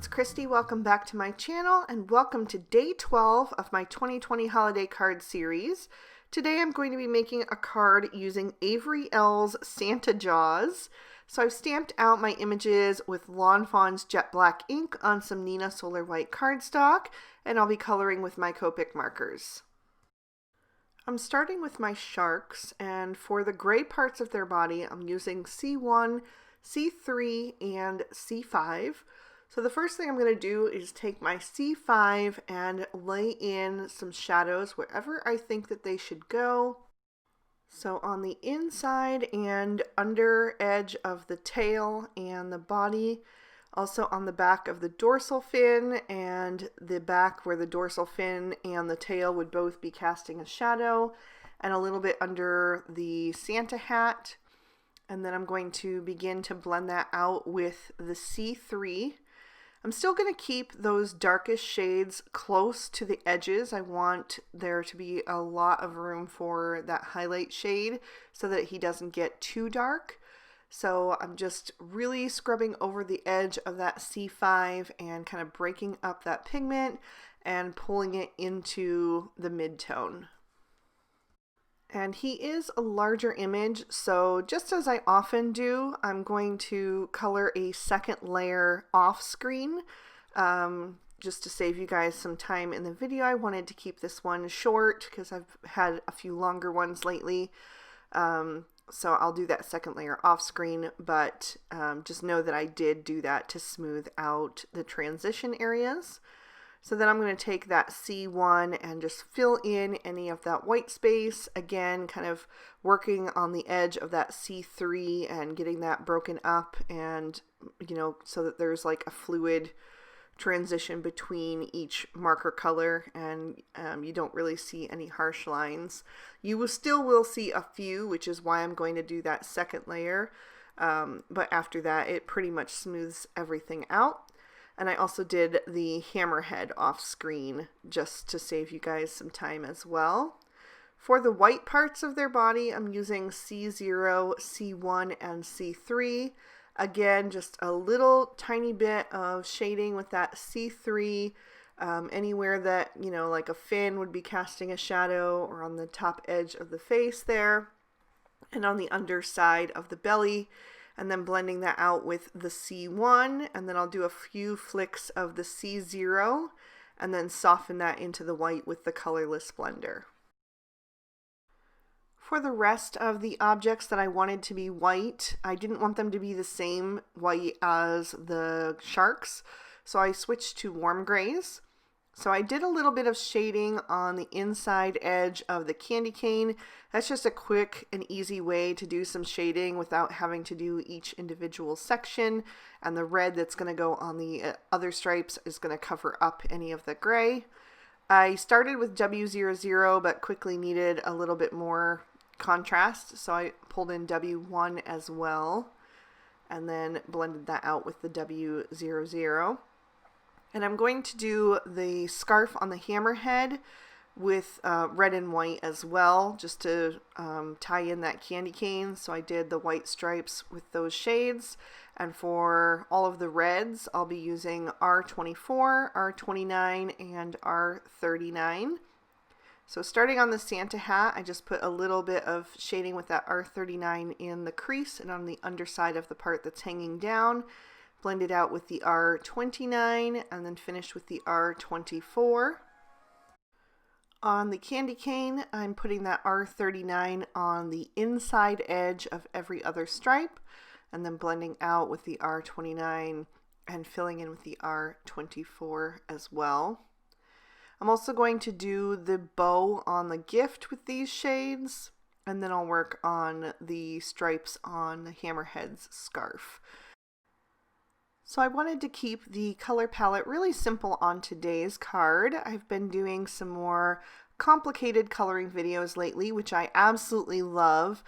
it's Christy. Welcome back to my channel and welcome to day 12 of my 2020 holiday card series. Today I'm going to be making a card using Avery Elle's Santa Jaws. So I've stamped out my images with Lawn Fawn's Jet Black ink on some Neenah Solar White cardstock, and I'll be coloring with my Copic markers. I'm starting with my sharks, and for the gray parts of their body I'm using C1, C3, and C5. So the first thing I'm going to do is take my C5 and lay in some shadows wherever I think that they should go. So on the inside and under edge of the tail and the body, also on the back of the dorsal fin and the back where the dorsal fin and the tail would both be casting a shadow, and a little bit under the Santa hat. And then I'm going to begin to blend that out with the C3. I'm still going to keep those darkest shades close to the edges. I want there to be a lot of room for that highlight shade so that he doesn't get too dark. So I'm just really scrubbing over the edge of that C5 and kind of breaking up that pigment and pulling it into the mid-tone. And he is a larger image, so just as I often do, I'm going to color a second layer off screen. Just to save you guys some time in the video, I wanted to keep this one short because I've had a few longer ones lately. So I'll do that second layer off screen, but just know that I did do that to smooth out the transition areas. So then I'm going to take that C1 and just fill in any of that white space, again kind of working on the edge of that C3 and getting that broken up, and so that there's like a fluid transition between each marker color, and you don't really see any harsh lines. You will see a few, which is why I'm going to do that second layer, but after that it pretty much smooths everything out. And I also did the hammerhead off screen just to save you guys some time as well. For the white parts of their body, I'm using C0, C1, and C3. Again, just a little tiny bit of shading with that C3, anywhere that, like a fin would be casting a shadow, or on the top edge of the face there, and on the underside of the belly. And then blending that out with the C1, and then I'll do a few flicks of the C0 and then soften that into the white with the colorless blender. For the rest of the objects that I wanted to be white, I didn't want them to be the same white as the sharks, so I switched to warm grays. So I did a little bit of shading on the inside edge of the candy cane. That's just a quick and easy way to do some shading without having to do each individual section. And the red that's going to go on the other stripes is going to cover up any of the gray. I started with W00 but quickly needed a little bit more contrast, so I pulled in W1 as well and then blended that out with the W00. And I'm going to do the scarf on the hammerhead with red and white as well, just to tie in that candy cane. So I did the white stripes with those shades. And for all of the reds, I'll be using R24, R29, and R39. So starting on the Santa hat, I just put a little bit of shading with that R39 in the crease and on the underside of the part that's hanging down. Blended out with the R29 and then finished with the R24. On the candy cane, I'm putting that R39 on the inside edge of every other stripe and then blending out with the R29 and filling in with the R24 as well. I'm also going to do the bow on the gift with these shades, and then I'll work on the stripes on the hammerhead's scarf. So I wanted to keep the color palette really simple on today's card. I've been doing some more complicated coloring videos lately, which I absolutely love.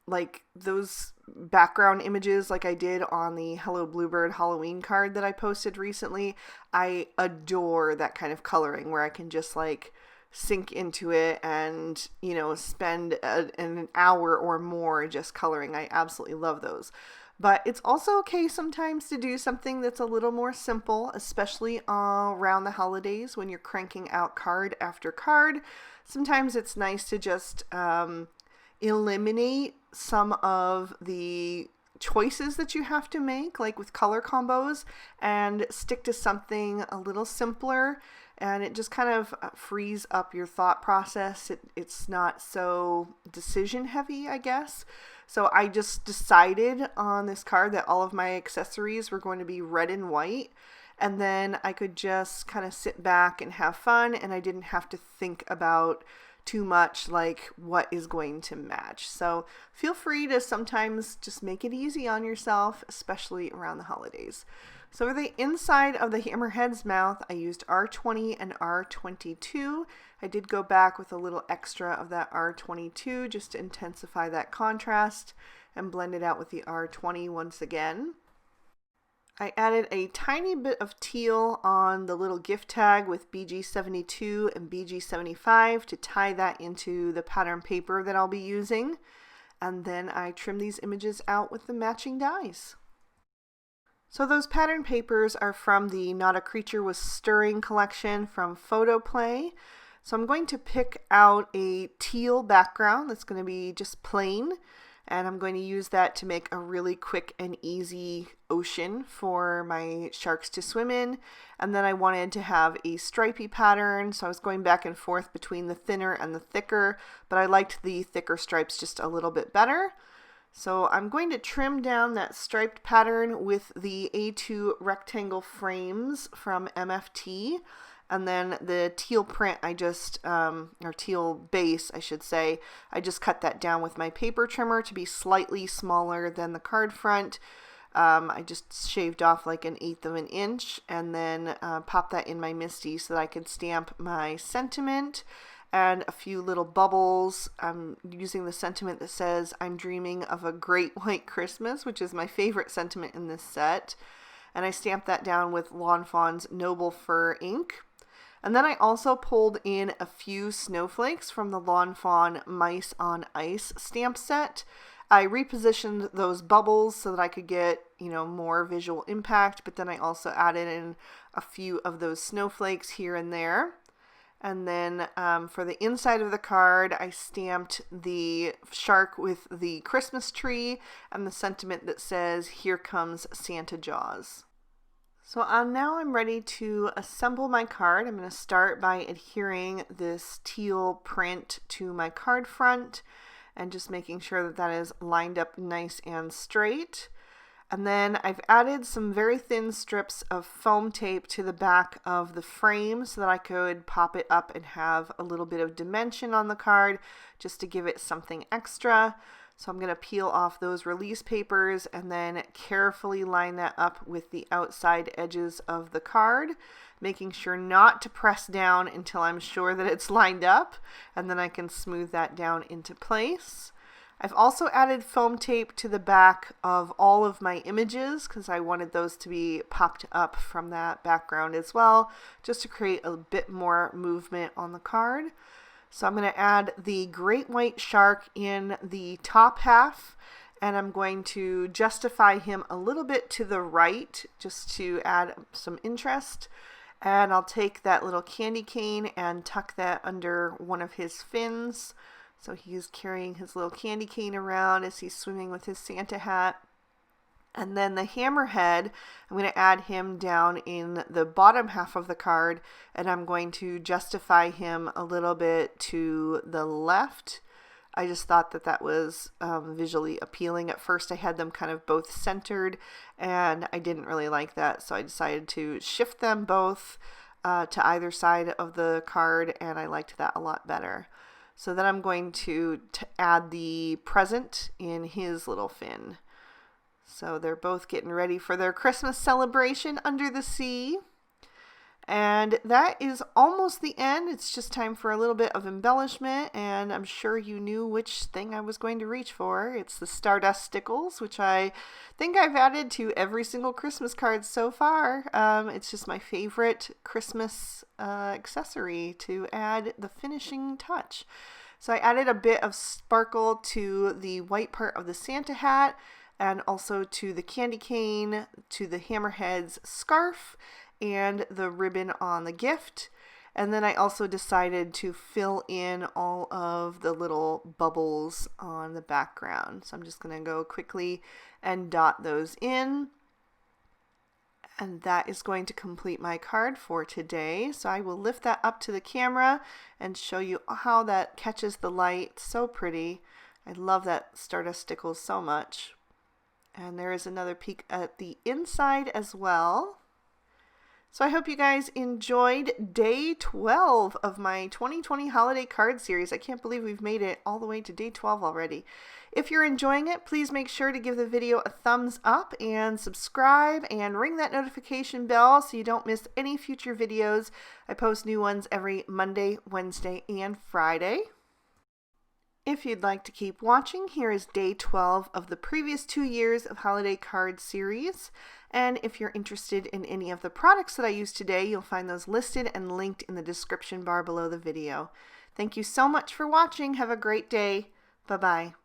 Like those background images like I did on the Hello Bluebird Halloween card that I posted recently. I adore that kind of coloring where I can just like sink into it and, spend an hour or more just coloring. I absolutely love those. But it's also okay sometimes to do something that's a little more simple, especially around the holidays when you're cranking out card after card. Sometimes it's nice to just eliminate some of the choices that you have to make, like with color combos, and stick to something a little simpler. And it just kind of frees up your thought process. It's not so decision heavy, I guess. So I just decided on this card that all of my accessories were going to be red and white. And then I could just kind of sit back and have fun, and I didn't have to think about too much like what is going to match. So feel free to sometimes just make it easy on yourself, especially around the holidays. So for the inside of the hammerhead's mouth, I used R20 and R22. I did go back with a little extra of that R22 just to intensify that contrast and blend it out with the R20 once again. I added a tiny bit of teal on the little gift tag with BG72 and BG75 to tie that into the pattern paper that I'll be using. And then I trimmed these images out with the matching dies. So those pattern papers are from the Not a Creature Was Stirring collection from Photoplay. So I'm going to pick out a teal background that's going to be just plain, and I'm going to use that to make a really quick and easy ocean for my sharks to swim in. And then I wanted to have a stripy pattern, so I was going back and forth between the thinner and the thicker, but I liked the thicker stripes just a little bit better. So I'm going to trim down that striped pattern with the A2 rectangle frames from MFT. And then the teal print or teal base, I should say, I just cut that down with my paper trimmer to be slightly smaller than the card front. I just shaved off like 1/8 of an inch, and then pop that in my MISTI so that I could stamp my sentiment and a few little bubbles. I'm using the sentiment that says, "I'm dreaming of a great white Christmas," which is my favorite sentiment in this set. And I stamped that down with Lawn Fawn's Noble Fur ink. And then I also pulled in a few snowflakes from the Lawn Fawn Mice on Ice stamp set. I repositioned those bubbles so that I could get, more visual impact, but then I also added in a few of those snowflakes here and there. And then for the inside of the card, I stamped the shark with the Christmas tree and the sentiment that says, "Here comes Santa Jaws." So now I'm ready to assemble my card. I'm going to start by adhering this teal print to my card front and just making sure that that is lined up nice and straight. And then I've added some very thin strips of foam tape to the back of the frame so that I could pop it up and have a little bit of dimension on the card just to give it something extra. So I'm going to peel off those release papers and then carefully line that up with the outside edges of the card, making sure not to press down until I'm sure that it's lined up, and then I can smooth that down into place. I've also added foam tape to the back of all of my images because I wanted those to be popped up from that background as well, just to create a bit more movement on the card. So I'm going to add the great white shark in the top half, and I'm going to justify him a little bit to the right just to add some interest. And I'll take that little candy cane and tuck that under one of his fins. So he's carrying his little candy cane around as he's swimming with his Santa hat. And then the hammerhead, I'm going to add him down in the bottom half of the card, and I'm going to justify him a little bit to the left. I just thought that that was visually appealing. At first I had them kind of both centered, and I didn't really like that, so I decided to shift them both to either side of the card, and I liked that a lot better. So then I'm going to add the present in his little fin. So they're both getting ready for their Christmas celebration under the sea. And that is almost the end. It's just time for a little bit of embellishment, and I'm sure you knew which thing I was going to reach for. It's the Stardust Stickles, which I think I've added to every single Christmas card so far. It's just my favorite Christmas accessory to add the finishing touch. So I added a bit of sparkle to the white part of the Santa hat, and also to the candy cane, to the Hammerheads scarf, and the ribbon on the gift. And then I also decided to fill in all of the little bubbles on the background. So I'm just going to go quickly and dot those in. And that is going to complete my card for today. So I will lift that up to the camera and show you how that catches the light. So pretty. I love that Stardust Stickles so much. And there is another peek at the inside as well. So I hope you guys enjoyed day 12 of my 2020 holiday card series. I can't believe we've made it all the way to day 12 already. If you're enjoying it, please make sure to give the video a thumbs up and subscribe and ring that notification bell so you don't miss any future videos. I post new ones every Monday, Wednesday, and Friday. If you'd like to keep watching, here is day 12 of the previous 2 years of holiday card series. And if you're interested in any of the products that I used today, you'll find those listed and linked in the description bar below the video. Thank you so much for watching. Have a great day. Bye-bye.